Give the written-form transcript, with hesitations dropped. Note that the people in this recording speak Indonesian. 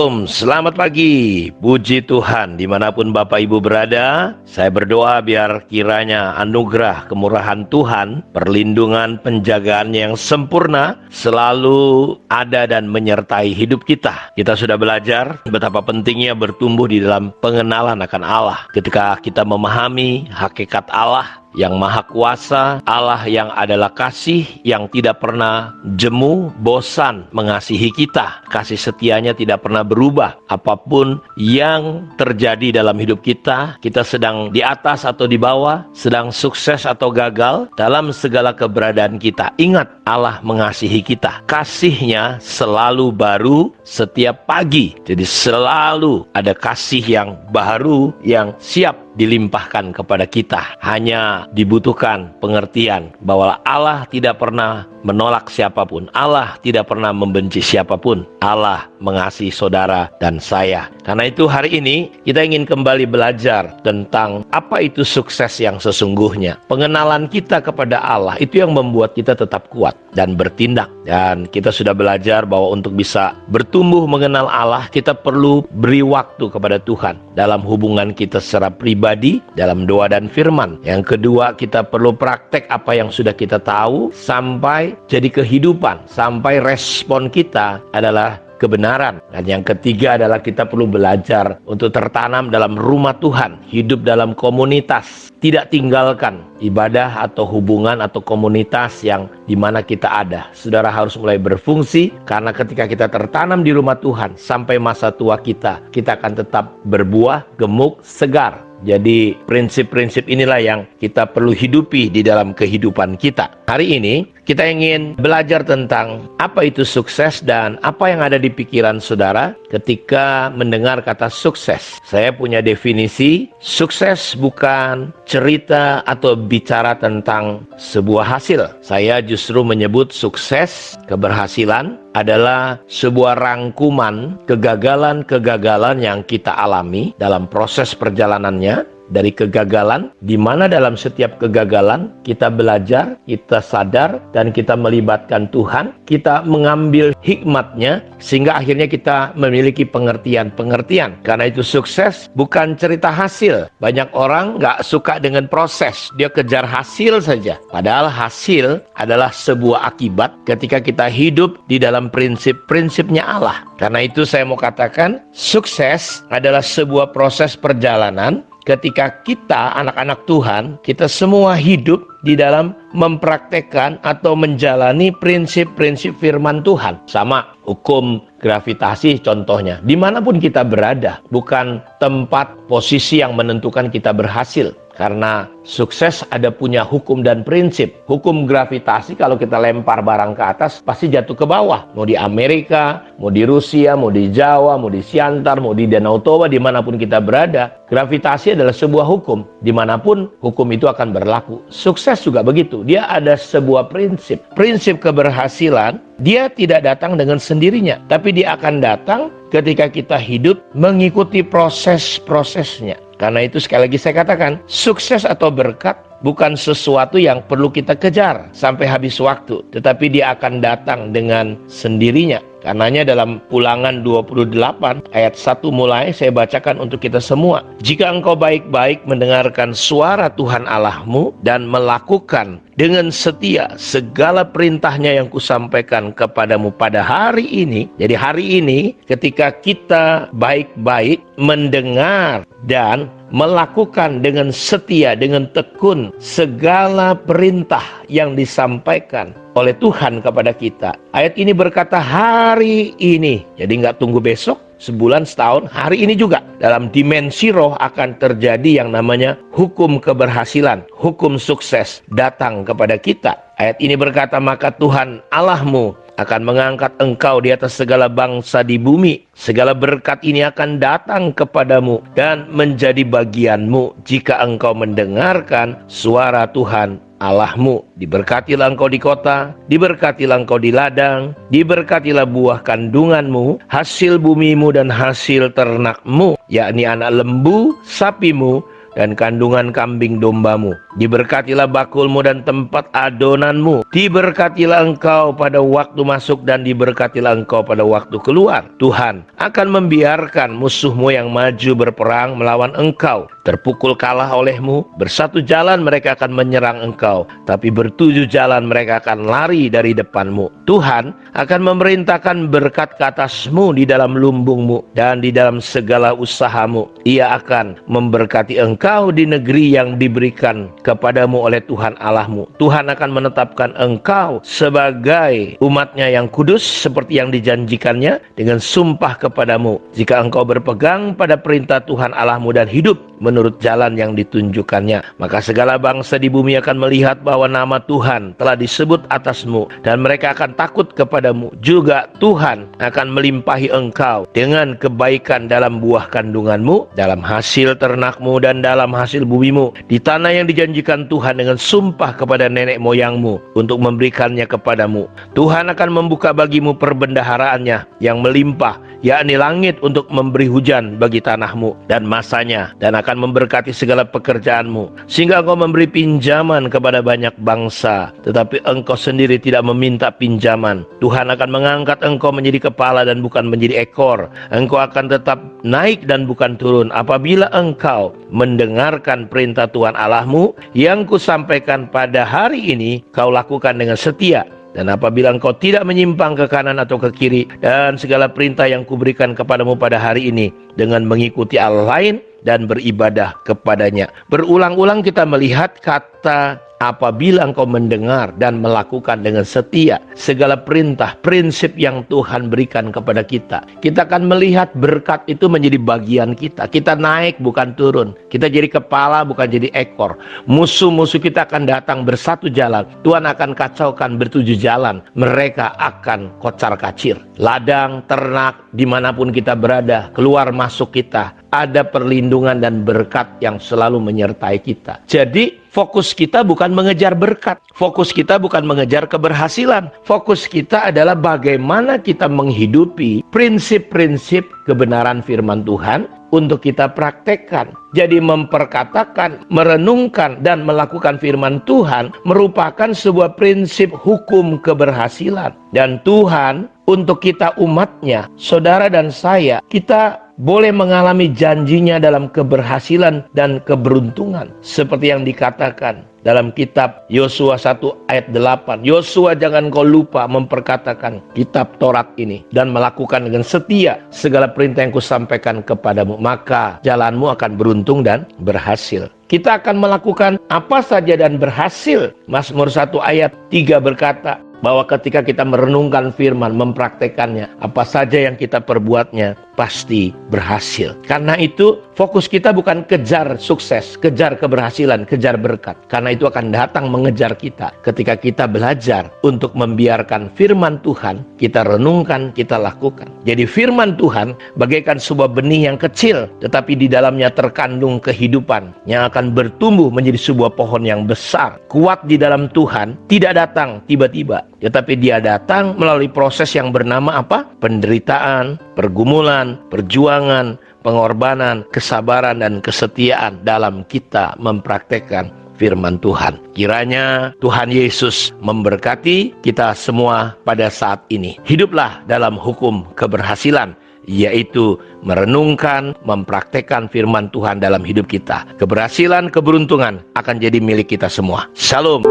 Shalom, selamat pagi. Puji Tuhan, dimanapun Bapak Ibu berada, saya berdoa biar kiranya anugerah kemurahan Tuhan, perlindungan penjagaannya yang sempurna selalu ada dan menyertai hidup kita. Kita sudah belajar betapa pentingnya bertumbuh di dalam pengenalan akan Allah. Ketika kita memahami hakikat Allah yang maha kuasa, Allah yang adalah kasih, yang tidak pernah jemu, bosan mengasihi kita. Kasih setianya tidak pernah berubah. Apapun yang terjadi dalam hidup kita, kita sedang di atas atau di bawah, sedang sukses atau gagal, dalam segala keberadaan kita, ingat Allah mengasihi kita. Kasihnya selalu baru setiap pagi. Jadi selalu ada kasih yang baru yang siap dilimpahkan kepada kita. Hanya dibutuhkan pengertian bahwa Allah tidak pernah menolak siapapun. Allah tidak pernah membenci siapapun. Allah mengasihi saudara dan saya. Karena itu hari ini kita ingin kembali belajar tentang apa itu sukses yang sesungguhnya. Pengenalan kita kepada Allah itu yang membuat kita tetap kuat dan bertindak. Dan kita sudah belajar bahwa untuk bisa bertumbuh mengenal Allah, kita perlu beri waktu kepada Tuhan dalam hubungan kita secara pribadi, dalam doa dan firman. Yang kedua, kita perlu praktek apa yang sudah kita tahu sampai jadi kehidupan, sampai respon kita adalah kebenaran. Dan yang ketiga adalah kita perlu belajar untuk tertanam dalam rumah Tuhan, hidup dalam komunitas, tidak tinggalkan ibadah atau hubungan atau komunitas yang dimana kita ada. Saudara harus mulai berfungsi, karena ketika kita tertanam di rumah Tuhan sampai masa tua kita akan tetap berbuah, gemuk, segar. Jadi prinsip-prinsip inilah yang kita perlu hidupi di dalam kehidupan kita. Hari ini kita ingin belajar tentang apa itu sukses dan apa yang ada di pikiran saudara ketika mendengar kata sukses. Saya punya definisi, sukses bukan cerita atau bicara tentang sebuah hasil. Saya justru menyebut sukses, keberhasilan adalah sebuah rangkuman kegagalan-kegagalan yang kita alami dalam proses perjalanannya. Dari kegagalan, di mana dalam setiap kegagalan kita belajar, kita sadar, dan kita melibatkan Tuhan, kita mengambil hikmatnya, sehingga akhirnya kita memiliki pengertian-pengertian. Karena itu sukses bukan cerita hasil. Banyak orang nggak suka dengan proses, dia kejar hasil saja. Padahal hasil adalah sebuah akibat ketika kita hidup di dalam prinsip-prinsipnya Allah. Karena itu saya mau katakan, sukses adalah sebuah proses perjalanan ketika kita, anak-anak Tuhan, kita semua hidup di dalam mempraktekkan atau menjalani prinsip-prinsip firman Tuhan. Sama hukum gravitasi contohnya. Dimanapun kita berada, bukan tempat posisi yang menentukan kita berhasil. Karena sukses ada punya hukum dan prinsip. Hukum gravitasi kalau kita lempar barang ke atas pasti jatuh ke bawah. Mau di Amerika, mau di Rusia, mau di Jawa, mau di Siantar, mau di Danau Toba, dimanapun kita berada. Gravitasi adalah sebuah hukum. Dimanapun hukum itu akan berlaku. Sukses juga begitu. Dia ada sebuah prinsip. Prinsip keberhasilan, dia tidak datang dengan sendirinya. Tapi dia akan datang ketika kita hidup mengikuti proses-prosesnya. Karena itu sekali lagi saya katakan, sukses atau berkat bukan sesuatu yang perlu kita kejar sampai habis waktu. Tetapi dia akan datang dengan sendirinya. Karenanya dalam Ulangan 28 ayat 1 mulai saya bacakan untuk kita semua. Jika engkau baik-baik mendengarkan suara Tuhan Allahmu dan melakukan dengan setia segala perintahnya yang kusampaikan kepadamu pada hari ini. Jadi hari ini ketika kita baik-baik mendengar dan melakukan dengan setia, dengan tekun segala perintah yang disampaikan oleh Tuhan kepada kita. Ayat ini berkata hari ini. Jadi nggak tunggu besok, sebulan, setahun, hari ini juga. Dalam dimensi roh akan terjadi yang namanya hukum keberhasilan, hukum sukses datang kepada kita. Ayat ini berkata, maka Tuhan Allahmu akan mengangkat engkau di atas segala bangsa di bumi. Segala berkat ini akan datang kepadamu dan menjadi bagianmu jika engkau mendengarkan suara Tuhan Allahmu. Diberkatilah engkau di kota, diberkatilah engkau di ladang, diberkatilah buah kandunganmu, hasil bumimu dan hasil ternakmu, yakni anak lembu, sapimu, dan kandungan kambing dombamu. Diberkatilah bakulmu dan tempat adonanmu. Diberkatilah engkau pada waktu masuk dan diberkatilah engkau pada waktu keluar. Tuhan akan membiarkan musuhmu yang maju berperang melawan engkau terpukul kalah olehmu. Bersatu jalan mereka akan menyerang engkau, tapi bertujuh jalan mereka akan lari dari depanmu. Tuhan akan memerintahkan berkat ke atasmu di dalam lumbungmu dan di dalam segala usahamu. Ia akan memberkati engkau di negeri yang diberikan kepadamu oleh Tuhan Allahmu. Tuhan akan menetapkan engkau sebagai umatnya yang kudus seperti yang dijanjikannya dengan sumpah kepadamu. Jika engkau berpegang pada perintah Tuhan Allahmu dan hidup menurut jalan yang ditunjukkannya, maka segala bangsa di bumi akan melihat bahwa nama Tuhan telah disebut atasmu dan mereka akan takut kepadamu. Juga Tuhan akan melimpahi engkau dengan kebaikan dalam buah kandunganmu, dalam hasil ternakmu dan dalam hasil bumimu, di tanah yang dijanjikan Tuhan dengan sumpah kepada nenek moyangmu untuk memberikannya kepadamu. Tuhan akan membuka bagimu perbendaharaannya yang melimpah, yakni langit, untuk memberi hujan bagi tanahmu dan masanya, dan akan memberkati segala pekerjaanmu, sehingga engkau memberi pinjaman kepada banyak bangsa, tetapi engkau sendiri tidak meminta pinjaman. Tuhan akan mengangkat engkau menjadi kepala dan bukan menjadi ekor. Engkau akan tetap naik dan bukan turun apabila engkau mendengarkan perintah Tuhan Allahmu yang kusampaikan pada hari ini, kau lakukan dengan setia. Dan apabila engkau tidak menyimpang ke kanan atau ke kiri dan segala perintah yang kuberikan kepadamu pada hari ini dengan mengikuti Allah lain dan beribadah kepadanya. Berulang-ulang kita melihat kata apabila engkau mendengar dan melakukan dengan setia segala perintah, prinsip yang Tuhan berikan kepada kita. Kita akan melihat berkat itu menjadi bagian kita. Kita naik bukan turun. Kita jadi kepala bukan jadi ekor. Musuh-musuh kita akan datang bersatu jalan. Tuhan akan kacaukan bertujuh jalan. Mereka akan kocar kacir. Ladang, ternak, dimanapun kita berada, keluar masuk kita, ada perlindungan dan berkat yang selalu menyertai kita. Jadi fokus kita bukan mengejar berkat, fokus kita bukan mengejar keberhasilan. Fokus kita adalah bagaimana kita menghidupi prinsip-prinsip kebenaran firman Tuhan untuk kita praktekkan. Jadi memperkatakan, merenungkan, dan melakukan firman Tuhan merupakan sebuah prinsip hukum keberhasilan. Dan Tuhan untuk kita umatnya, saudara dan saya, kita boleh mengalami janjinya dalam keberhasilan dan keberuntungan. Seperti yang dikatakan dalam kitab Yosua 1 ayat 8. Yosua, jangan kau lupa memperkatakan kitab Taurat ini dan melakukan dengan setia segala perintah yang kusampaikan kepadamu, maka jalanmu akan beruntung dan berhasil. Kita akan melakukan apa saja dan berhasil. Mazmur 1 ayat 3 berkata bahwa ketika kita merenungkan firman, mempraktekannya, apa saja yang kita perbuatnya pasti berhasil. Karena itu fokus kita bukan kejar sukses, kejar keberhasilan, kejar berkat. Karena itu akan datang mengejar kita ketika kita belajar untuk membiarkan firman Tuhan kita renungkan, kita lakukan. Jadi firman Tuhan bagaikan sebuah benih yang kecil, tetapi di dalamnya terkandung kehidupan yang akan bertumbuh menjadi sebuah pohon yang besar. Kuat di dalam Tuhan tidak datang tiba-tiba, tetapi dia datang melalui proses yang bernama apa? Penderitaan, pergumulan, perjuangan, pengorbanan, kesabaran, dan kesetiaan dalam kita mempraktekkan firman Tuhan. Kiranya Tuhan Yesus memberkati kita semua pada saat ini. Hiduplah dalam hukum keberhasilan, yaitu merenungkan, mempraktekkan firman Tuhan dalam hidup kita. Keberhasilan, keberuntungan akan jadi milik kita semua. Shalom.